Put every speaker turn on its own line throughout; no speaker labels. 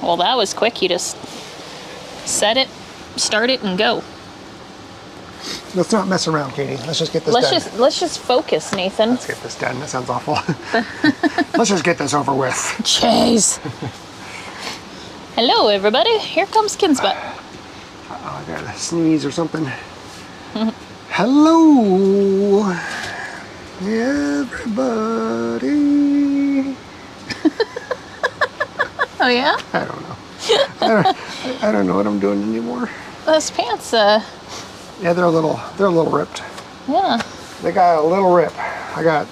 Well, that was quick. You just set it, start it, and go.
Let's not mess around, Katie. Let's just get this done.
Let's just focus, Nathan.
Let's get this done. That sounds awful. Let's just get this over with.
Jeez. Hello, everybody. Here comes Kinsbutt.
I got a sneeze or something. Hello, everybody.
Oh yeah?
I don't know. I don't know what I'm doing anymore.
Those pants,
Yeah, they're a little ripped.
yeah.
They got a little rip. I got a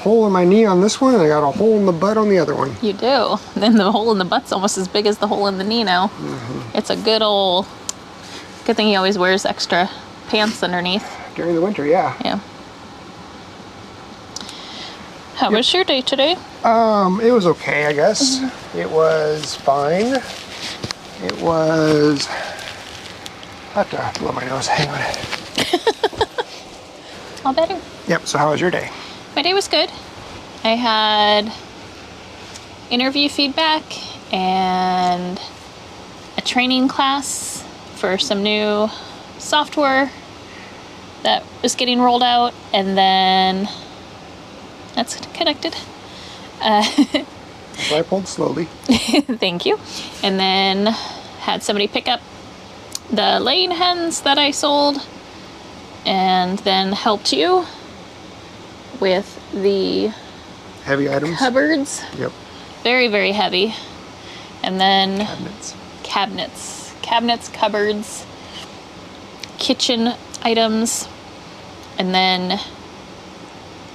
hole in my knee on this one, and I got a hole in the butt on the other one.
You do. Then the hole in the butt's almost as big as the hole in the knee now. It's a good thing he always wears extra pants underneath.
During the winter, yeah.
Yeah. How was your day today?
It was okay, I guess. It was fine. It was... I have to blow my nose. Hang on.
All better.
Yep, so how was your day?
My day was good. I had interview feedback and a training class for some new software that was getting rolled out, and then that's connected.
So I pulled slowly.
Thank you. And then had somebody pick up the laying hens that I sold, and then helped you with the
Heavy items?
cupboards.
Yep.
Very, very heavy. And then
Cabinets.
cabinets, cupboards, kitchen items. And then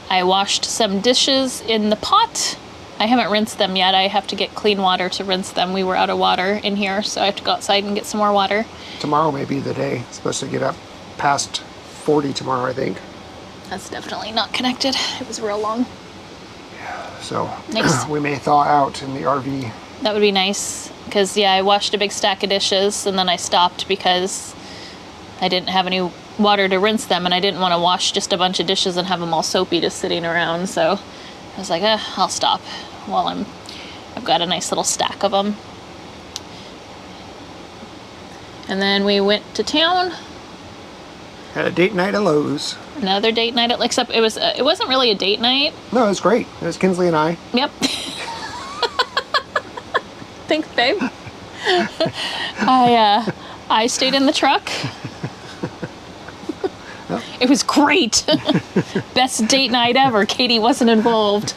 I washed some dishes in the pot. I haven't rinsed them yet. I have to get clean water to rinse them. We were out of water in here, so I have to go outside and get some more water.
Tomorrow may be the day. It's supposed to get up past 40 tomorrow, I think.
That's definitely not connected. It was real long.
So
Nice.
we may thaw out in the RV.
That would be nice, because yeah, I washed a big stack of dishes and then I stopped because I didn't have any water to rinse them, and I didn't want to wash just a bunch of dishes and have them all soapy just sitting around. So I was like, I'll stop while I've got a nice little stack of them. And then we went to town.
Had a date night at Lowe's.
Another date night, except it wasn't really a date night.
No, it was great. It was Kinsley and I.
Yep. Thanks, babe. I stayed in the truck.
Yep.
It was great. Best date night ever. Katie wasn't involved.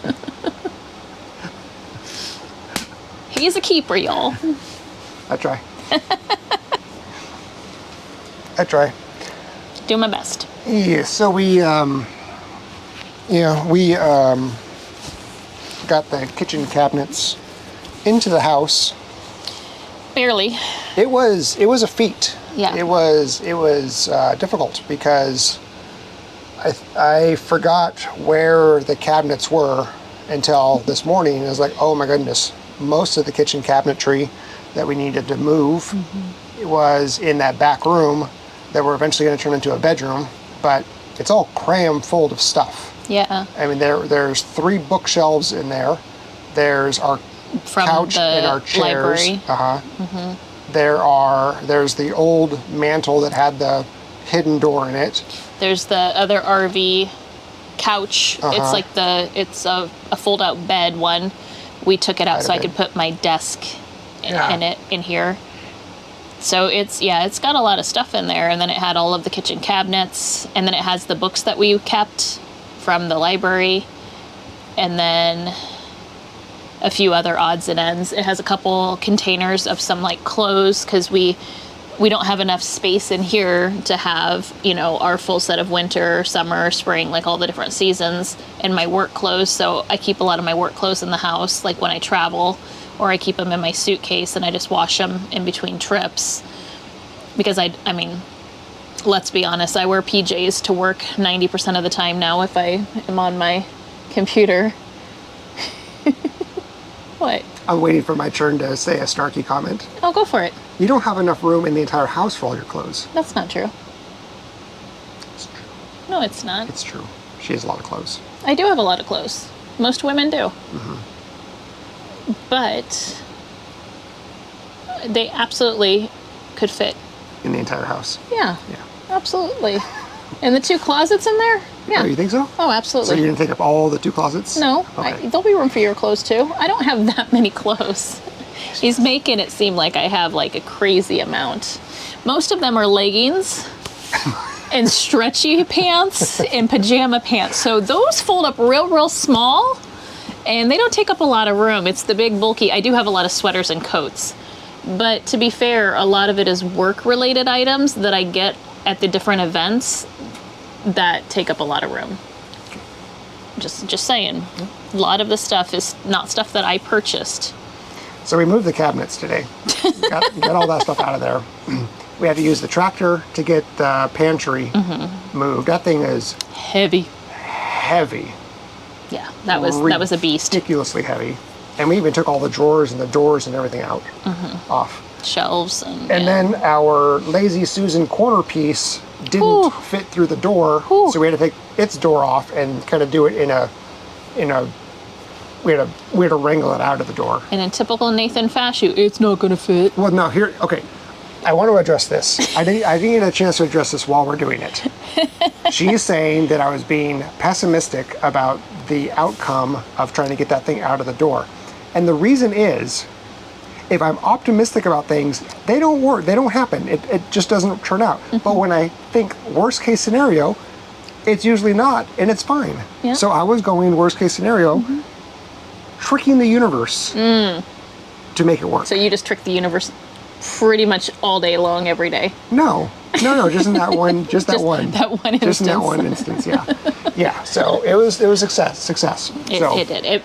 He's a keeper, y'all.
I try. I try.
Do my best.
Yeah, so we got the kitchen cabinets into the house.
Barely.
It was a feat.
Yeah.
It was difficult because I forgot where the cabinets were until this morning. I was like, oh my goodness, most of the kitchen cabinetry that we needed to move was in that back room that we're eventually going to turn into a bedroom, but it's all crammed full of stuff.
Yeah.
I mean, there's 3 bookshelves in there. There's our
From
couch
the
and our chairs.
library.
There's the old mantle that had the hidden door in it.
There's the other RV couch. It's like it's a fold-out bed one. We took it out so I could put my desk in here. So it's got a lot of stuff in there, and then it had all of the kitchen cabinets, and then it has the books that we kept from the library, and then a few other odds and ends. It has a couple containers of some like clothes, because we don't have enough space in here to have, our full set of winter, summer, spring, like all the different seasons, and my work clothes. So I keep a lot of my work clothes in the house, like when I travel, or I keep them in my suitcase and I just wash them in between trips. Because I mean, let's be honest, I wear PJs to work 90% of the time now if I am on my computer. What?
I'm waiting for my turn to say a snarky comment.
Oh, go for it.
You don't have enough room in the entire house for all your clothes.
That's not true.
It's true.
No, it's not.
It's true. She has a lot of clothes.
I do have a lot of clothes. Most women do. But They absolutely could fit.
In the entire house.
Yeah.
Yeah.
Absolutely. And the 2 closets in there? Yeah.
Oh, you think so?
Oh, absolutely.
So you're going to take up all the 2 closets?
No.
Okay.
There'll be room for your clothes too. I don't have that many clothes. He's making it seem like I have like a crazy amount. Most of them are leggings and stretchy pants and pajama pants. So those fold up real small and they don't take up a lot of room. It's the big bulky. I do have a lot of sweaters and coats. But to be fair, a lot of it is work-related items that I get at the different events that take up a lot of room. Just saying. A lot of the stuff is not stuff that I purchased.
So we moved the cabinets today. got all that stuff out of there. We had to use the tractor to get the pantry moved. That thing is
heavy. Yeah, that was a beast.
Ridiculously heavy. And we even took all the drawers and the doors and everything out off.
Shelves and
then our Lazy Susan corner piece didn't fit through the door, so we had to take its door off and kind of do it in a we had to wrangle it out of the door.
And in typical Nathan fashion, it's not going to fit.
Well, no, okay. I want to address this. I didn't get a chance to address this while we're doing it. She's saying that I was being pessimistic about the outcome of trying to get that thing out of the door. And the reason is, if I'm optimistic about things, they don't work, they don't happen. It just doesn't turn out. But when I think worst case scenario, it's usually not, and it's fine.
Yeah.
So I was going worst case scenario, tricking the universe to make it work.
So you just trick the universe pretty much all day long, every day.
No, just in that one, just that one
instance.
Just in that one instance, yeah. Yeah, so it was success.
It did.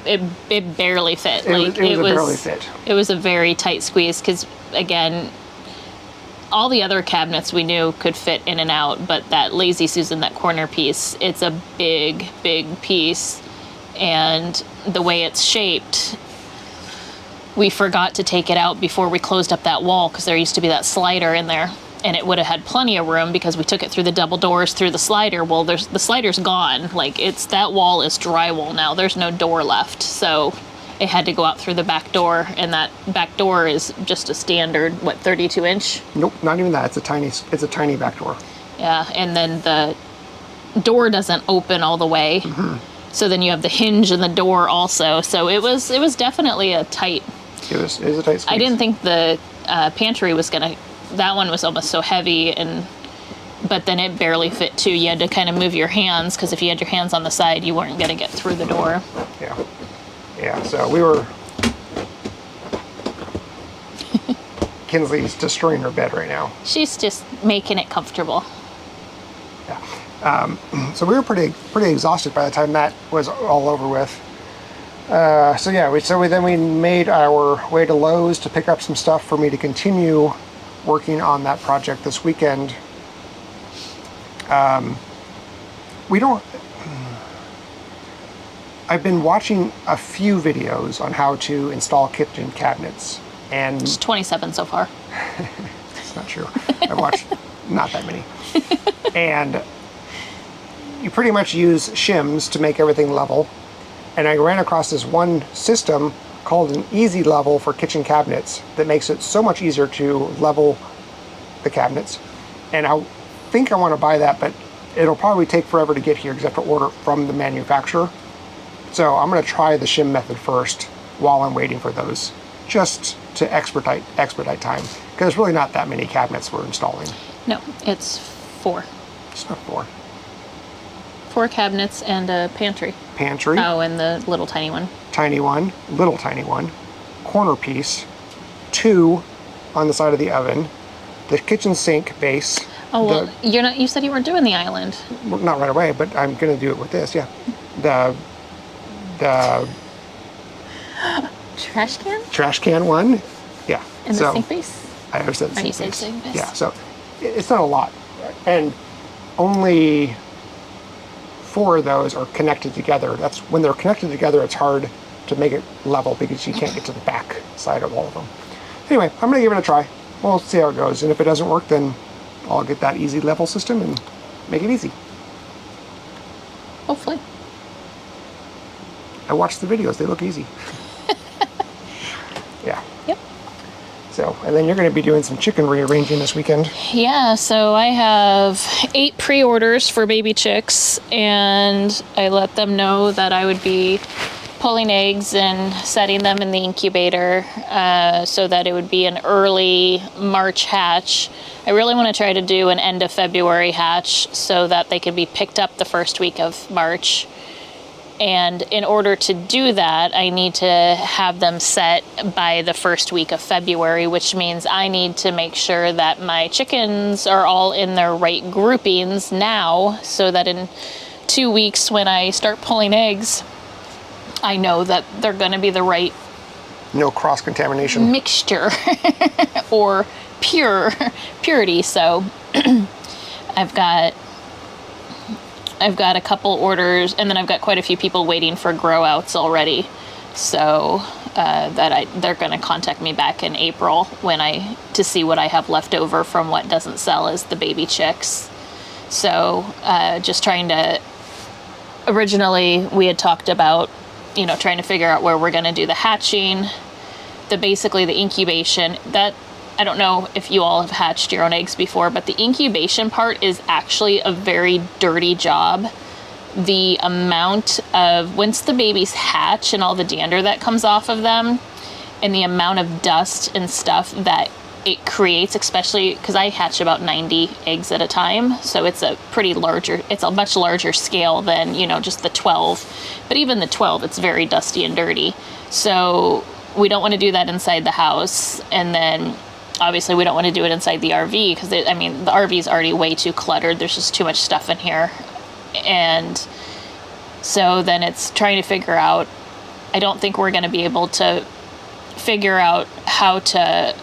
It barely fit.
It was a barely fit.
It was a very tight squeeze because, again, all the other cabinets we knew could fit in and out, but that Lazy Susan, that corner piece, it's a big piece, and the way it's shaped, we forgot to take it out before we closed up that wall because there used to be that slider in there. And it would have had plenty of room because we took it through the double doors through the slider. Well, the slider's gone. Like, that wall is drywall now. There's no door left. So it had to go out through the back door, and that back door is just a standard, 32 inch?
Nope, not even that. It's a tiny back door.
Yeah, and then the door doesn't open all the way. So then you have the hinge in the door also. So it was definitely a tight.
It was a tight squeeze.
I didn't think the pantry was gonna. That one was almost so heavy, but then it barely fit too. You had to kind of move your hands because if you had your hands on the side, you weren't going to get through the door.
Yeah. So we were. Kinsley's destroying her bed right now.
She's just making it comfortable.
Yeah. So we were pretty exhausted by the time that was all over with. We made our way to Lowe's to pick up some stuff for me to continue working on that project this weekend. I've been watching a few videos on how to install kitchen cabinets, and
It's 27 so far.
it's not true. I've watched not that many. And you pretty much use shims to make everything level. And I ran across this one system called an easy level for kitchen cabinets that makes it so much easier to level the cabinets. And I think I want to buy that, but it'll probably take forever to get here because I have to order it from the manufacturer. So I'm going to try the shim method first while I'm waiting for those, just to expedite time, because there's really not that many cabinets we're installing.
No, it's 4.
It's not 4.
4 cabinets and a pantry. Oh, and the little tiny one.
Little tiny one, corner piece, 2 on the side of the oven, the kitchen sink base.
Oh, well, you said you weren't doing the island.
Well, not right away, but I'm going to do it with this, yeah. The trash can one, yeah.
And the sink base?
I always said the sink
base.
Yeah, so it's not a lot. And only 4 of those are connected together. That's when they're connected together, it's hard to make it level because you can't get to the back side of all of them. Anyway, I'm going to give it a try. We'll see how it goes. And if it doesn't work, then I'll get that easy level system and make it easy.
Hopefully.
I watched the videos. They look easy. Yeah.
Yep.
So, and then you're going to be doing some chicken rearranging this weekend.
Yeah, so I have 8 pre-orders for baby chicks, and I let them know that I would be pulling eggs and setting them in the incubator so that it would be an early March hatch. I really want to try to do an end of February hatch so that they can be picked up the first week of March. And in order to do that, I need to have them set by the first week of February, which means I need to make sure that my chickens are all in their right groupings now, so that in 2 weeks when I start pulling eggs, I know that they're going to be the right
no cross-contamination
mixture or purity. So I've got a couple orders, and then I've got quite a few people waiting for grow outs already. So they're going to contact me back in April to see what I have left over from what doesn't sell as the baby chicks. So just trying to. Originally, we had talked about, trying to figure out where we're going to do the hatching, basically the incubation. That, I don't know if you all have hatched your own eggs before, but the incubation part is actually a very dirty job. The amount of, once the babies hatch and all the dander that comes off of them, and the amount of dust and stuff that it creates, especially because I hatch about 90 eggs at a time, so it's a much larger scale than, just the 12. But even the 12, it's very dusty and dirty. So we don't want to do that inside the house, and then obviously we don't want to do it inside the RV because the RV is already way too cluttered. There's just too much stuff in here. And so then it's trying to figure out, I don't think we're going to be able to figure out how to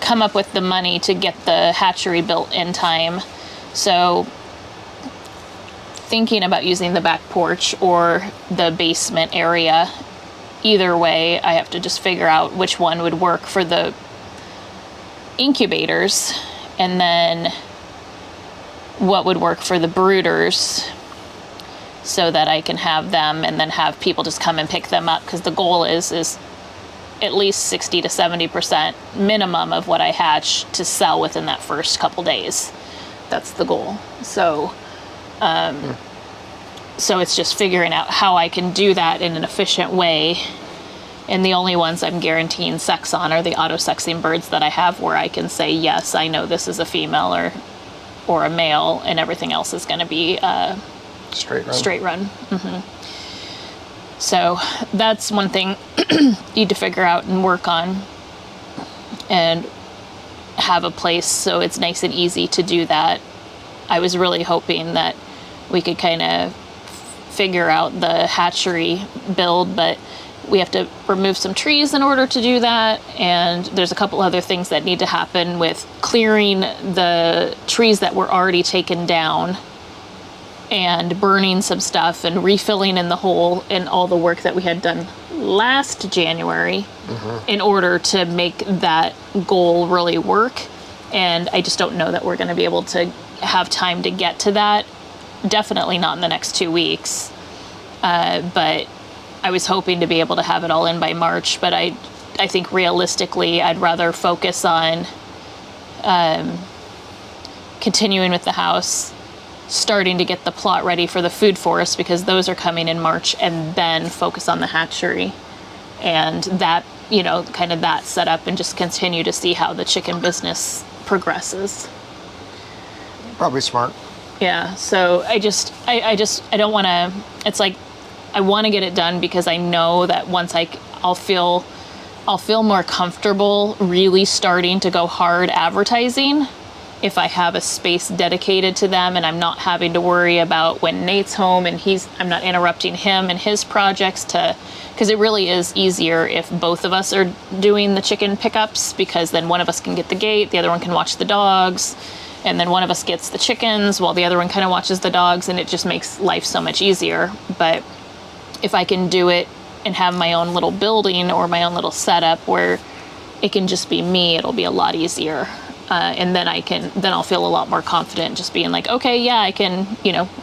come up with the money to get the hatchery built in time. So thinking about using the back porch or the basement area. Either way, I have to just figure out which one would work for the incubators, and then what would work for the brooders, so that I can have them and then have people just come and pick them up, because the goal is at least 60 to 70% minimum of what I hatch to sell within that first couple days. That's the goal. So so it's just figuring out how I can do that in an efficient way. And the only ones I'm guaranteeing sex on are the auto-sexing birds that I have, where I can say, yes, I know this is a female or a male, and everything else is going to be straight run. Mm-hmm. So that's one thing you need to figure out and work on, and have a place so it's nice and easy to do that. I was really hoping that we could kind of figure out the hatchery build, but we have to remove some trees in order to do that, and there's a couple other things that need to happen with clearing the trees that were already taken down and burning some stuff and refilling in the hole in all the work that we had done last January in order to make that goal really work. And I just don't know that we're going to be able to have time to get to that. Definitely not in the next 2 weeks. But I was hoping to be able to have it all in by March, but I think realistically I'd rather focus on continuing with the house, starting to get the plot ready for the food forest, because those are coming in March, and then focus on the hatchery and that, kind of that setup, and just continue to see how the chicken business progresses.
Probably smart.
Yeah, so I don't want to, it's like, I want to get it done because I know that once I'll feel more comfortable really starting to go hard advertising if I have a space dedicated to them, and I'm not having to worry about when Nate's home and I'm not interrupting him and his projects, because it really is easier if both of us are doing the chicken pickups, because then one of us can get the gate, the other one can watch the dogs, and then one of us gets the chickens while the other one kind of watches the dogs, and it just makes life so much easier. But if I can do it and have my own little building or my own little setup where it can just be me, it'll be a lot easier. And then I'll feel a lot more confident just being like, okay, yeah, I can,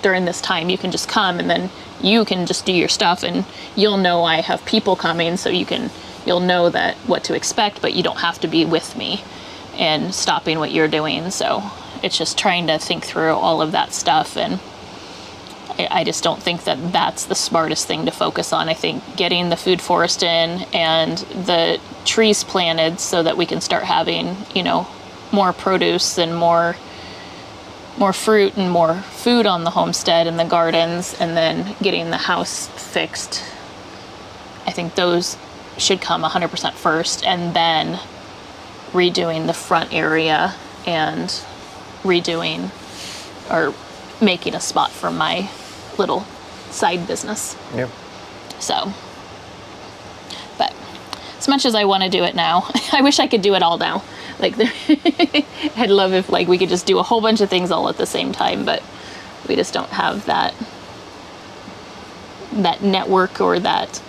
during this time you can just come, and then you can just do your stuff, and you'll know I have people coming, so you can you'll know that what to expect, but you don't have to be with me and stopping what you're doing. So it's just trying to think through all of that stuff. And I just don't think that that's the smartest thing to focus on. I think getting the food forest in and the trees planted so that we can start having, you know, more produce and more fruit and more food on the homestead and the gardens, and then getting the house fixed. I think those should come 100% first, and then redoing the front area and redoing or making a spot for my little side business.
Yep.
So, but as much as I want to do it now, I wish I could do it all now. Like, I'd love if like we could just do a whole bunch of things all at the same time, but we just don't have that network or that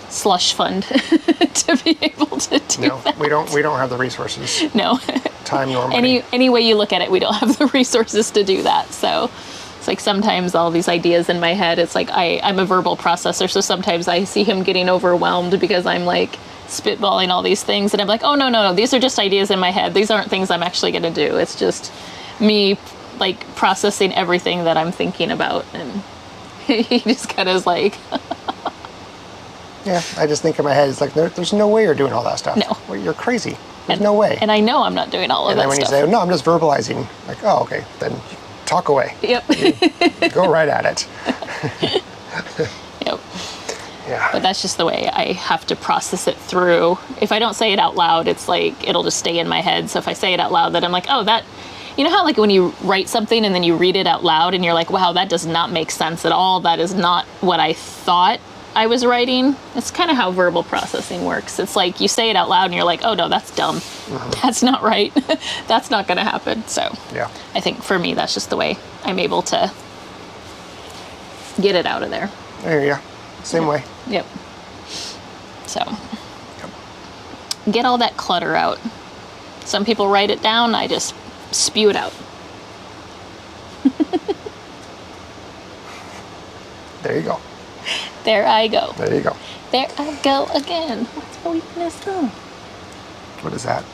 slush fund to be able to do that.
we don't have the resources.
No.
Time nor money.
Any way you look at it, we don't have the resources to do that. So it's like sometimes all these ideas in my head, it's like I'm a verbal processor, so sometimes I see him getting overwhelmed because I'm like spitballing all these things, and I'm like, oh no, these are just ideas in my head. These aren't things I'm actually going to do. It's just me like processing everything that I'm thinking about, and he just kind of is like
yeah, I just think in my head, it's like, there's no way you're doing all that stuff.
No.
Well, you're crazy. There's no way.
And I know I'm not doing all of that stuff.
And then when you say, oh, no, I'm just verbalizing, like, oh, okay, then talk away.
Yep.
Go right at it.
Yep.
Yeah.
But that's just the way I have to process it through. If I don't say it out loud, it's like, it'll just stay in my head. So if I say it out loud, then I'm like, oh, that, you know how like when you write something and then you read it out loud and you're like, wow, that does not make sense at all. That is not what I thought I was writing. It's kind of how verbal processing works. It's like you say it out loud and you're like, oh no, that's dumb. Mm-hmm. That's not right. That's not going to happen. So
yeah, I
think for me, that's just the way I'm able to get it out of there.
There you go. Same way.
Yep. So get all that clutter out. Some people write it down. I just spew it out.
There you go.
There I go.
There you go.
There I go again. What's my weakness though?
What is that?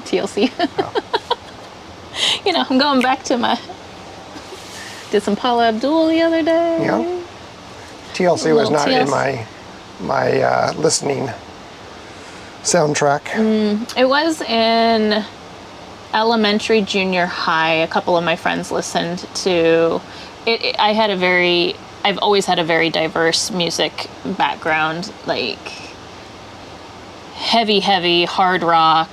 TLC. Oh. You know, I'm going back to did some Paula Abdul the other day.
Yeah. TLC was not in my listening soundtrack.
It was in elementary, junior high. A couple of my friends listened to it. I've always had a very diverse music background, like heavy hard rock,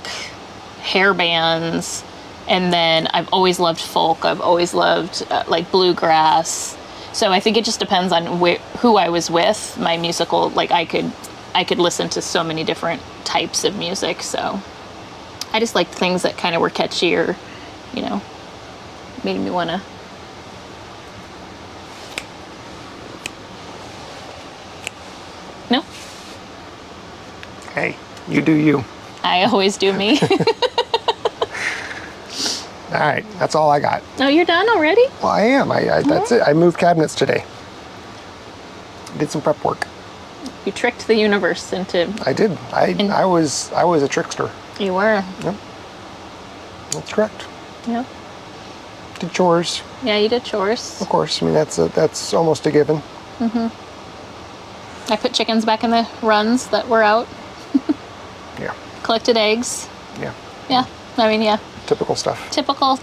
hair bands, and then I've always loved folk. I've always loved like bluegrass. So I think it just depends on who I was with. My musical, like I could listen to so many different types of music. So I just liked things that kind of were catchy or, you know, made me want to. No?
Hey, you do you.
I always do me.
All right, that's all I got.
Oh, you're done already?
Well, I am. That's it. I moved cabinets today. Did some prep work.
You tricked the universe into.
I did. I was a trickster.
You were.
Yep. That's correct.
Yep.
Did chores.
Yeah, you did chores.
Of course. I mean, that's almost a given.
Mm-hmm. I put chickens back in the runs that were out.
Yeah.
Collected eggs.
Yeah.
Yeah. I mean, yeah.
Typical stuff.
Typical.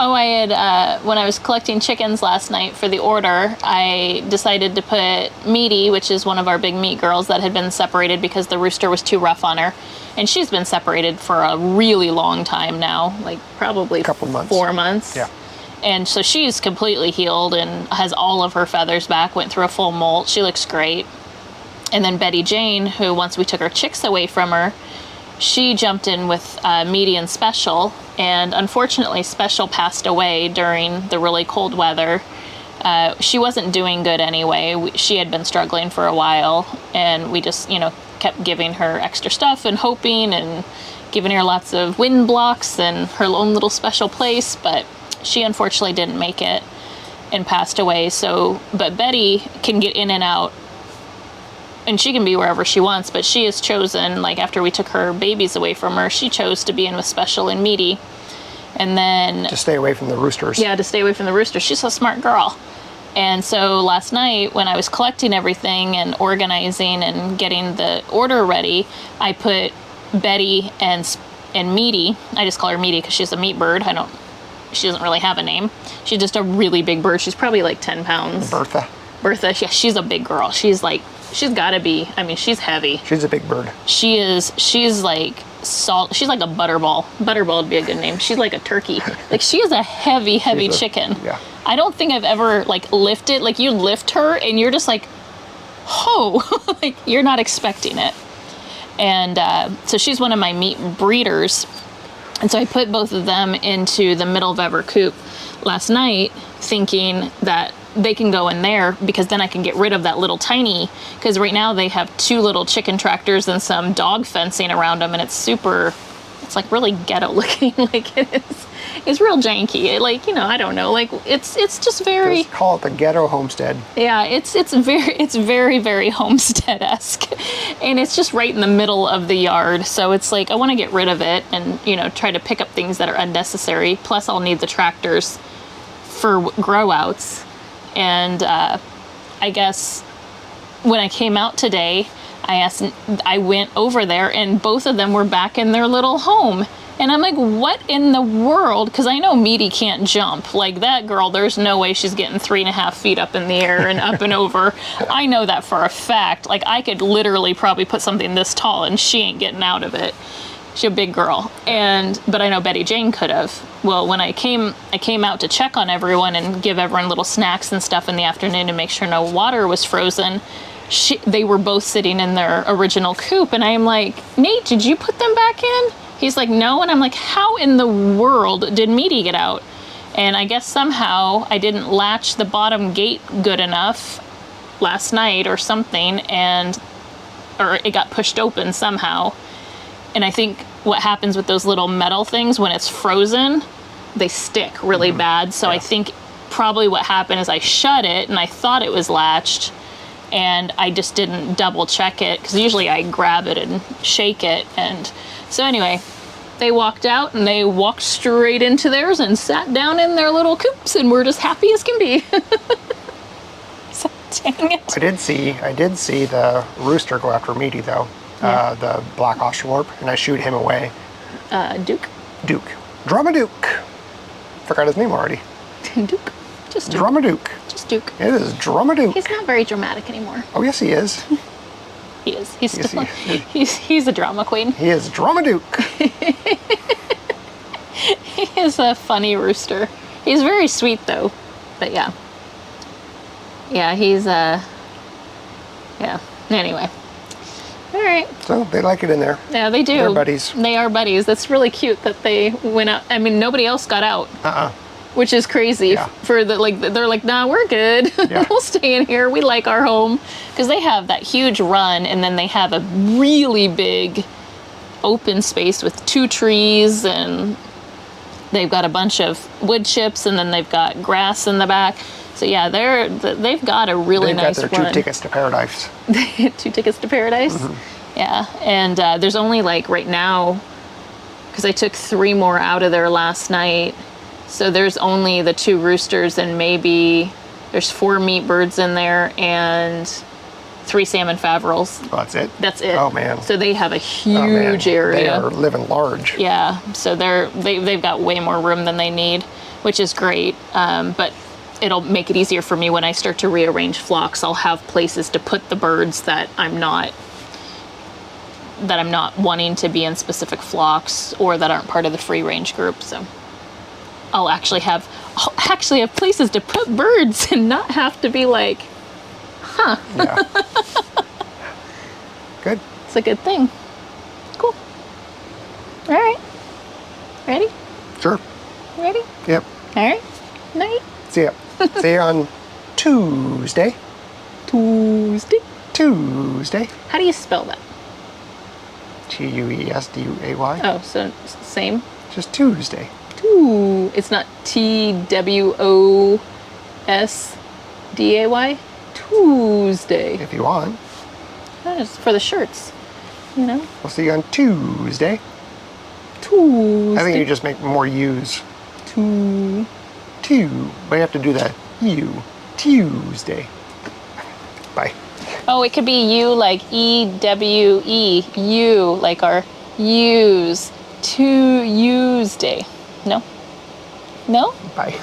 Oh, I had, when I was collecting chickens last night for the order, I decided to put Meaty, which is one of our big meat girls that had been separated because the rooster was too rough on her. And she's been separated for a really long time now, like probably 4 months.
Yeah.
And so she's completely healed and has all of her feathers back, went through a full molt. She looks great. And then Betty Jane, who once we took our chicks away from her, she jumped in with Meaty and Special, and unfortunately Special passed away during the really cold weather. She wasn't doing good anyway. She had been struggling for a while, and we just, kept giving her extra stuff and hoping and giving her lots of wind blocks and her own little special place, but she unfortunately didn't make it and passed away. So, but Betty can get in and out and she can be wherever she wants, but she has chosen, like after we took her babies away from her, she chose to be in with Special and Meaty. And then...
To stay away from the roosters.
Yeah, to stay away from the roosters. She's a smart girl. And so last night when I was collecting everything and organizing and getting the order ready, I put Betty and Meaty, I just call her Meaty because she's a meat bird. She doesn't really have a name. She's just a really big bird. She's probably like 10 pounds.
Bertha,
yeah, she's a big girl. She's gotta be, I mean, she's heavy.
She's a big bird.
She's like salt. She's like a butterball. Butterball would be a good name. She's like a turkey. Like she is a heavy chicken.
Yeah.
I don't think I've ever like lifted, like you lift her and you're just like, oh, like you're not expecting it. And so she's one of my meat breeders. And so I put both of them into the middle vever coop last night thinking that they can go in there because then I can get rid of that little tiny, because right now they have 2 little chicken tractors and some dog fencing around them, and it's like really ghetto looking. Like it's real janky. Like, you know, I don't know. Like it's just very...
Just call it the ghetto homestead.
Yeah, it's very, very homestead-esque. And it's just right in the middle of the yard. So it's like, I want to get rid of it and, you know, try to pick up things that are unnecessary. Plus I'll need the tractors for grow outs. And I guess when I came out today, I went over there and both of them were back in their little home. And I'm like, what in the world? Because I know Meaty can't jump. Like that girl, there's no way she's getting 3.5 feet up in the air and up and over. I know that for a fact. Like I could literally probably put something this tall and she ain't getting out of it. She's a big girl. But I know Betty Jane could have. Well, when I came out to check on everyone and give everyone little snacks and stuff in the afternoon to make sure no water was frozen, they were both sitting in their original coop. And I'm like, Nate, did you put them back in? He's like, no. And I'm like, how in the world did Meaty get out? And I guess somehow I didn't latch the bottom gate good enough last night or something, or it got pushed open somehow. And I think what happens with those little metal things when it's frozen, they stick really bad. So yeah. I think probably what happened is I shut it and I thought it was latched and I just didn't double check it because usually I grab it and shake it. And so anyway, they walked out and they walked straight into theirs and sat down in their little coops and we're just happy as can be. So, dang it.
I did see the rooster go after Meaty though. Yeah. The black Australorp, and I shoot him away.
Duke?
Duke. Drumaduke. Forgot his name already.
Duke. Just Duke.
Drumaduke.
Just Duke.
It is Drumaduke.
He's not very dramatic anymore.
Oh, yes, he is.
He is. He's still... He's a drama queen.
He is Drumaduke.
He is a funny rooster. He's very sweet, though. But, yeah. Yeah, he's, yeah. Anyway. All right.
So they like it in there.
Yeah, they do.
They're buddies.
They are buddies. That's really cute that they went out. I mean, nobody else got out. Which is crazy. Yeah. For the they're like, nah, we're good. Yeah. We'll stay in here. We like our home because they have that huge run, and then they have a really big open space with 2 trees, and they've got a bunch of wood chips, and then they've got grass in the back. So yeah, they've got a really nice run.
They've got their 2 tickets to paradise.
2 tickets to paradise? Mm-hmm. Yeah, and there's only like right now, because I took 3 more out of there last night, so there's only the 2 roosters and maybe there's 4 meat birds in there and 3 salmon faverals.
Oh, that's it?
That's it.
Oh, man.
So they have a huge area.
They are living large.
Yeah, so they've got way more room than they need, which is great, but it'll make it easier for me when I start to rearrange flocks. I'll have places to put the birds that I'm not wanting to be in specific flocks or that aren't part of the free range group. So I'll actually have places to put birds and not have to be like, huh.
Yeah. Good.
It's a good thing. Cool. All right. Ready?
Sure.
Ready?
Yep.
All right. Night.
See ya. See you on Tuesday. Tuesday.
How do you spell that?
Tuesday.
Oh, so same?
Just Tuesday.
It's not TWOSDAY? Tuesday.
If you want.
It's for the shirts, you know?
We'll see you on Tuesday.
Tuesday.
I think you just make more U's. Two. But you have to do that. U. Tuesday. Bye.
Oh, it could be you like E-W-E. You, like our use. Tuesday. No? No?
Bye.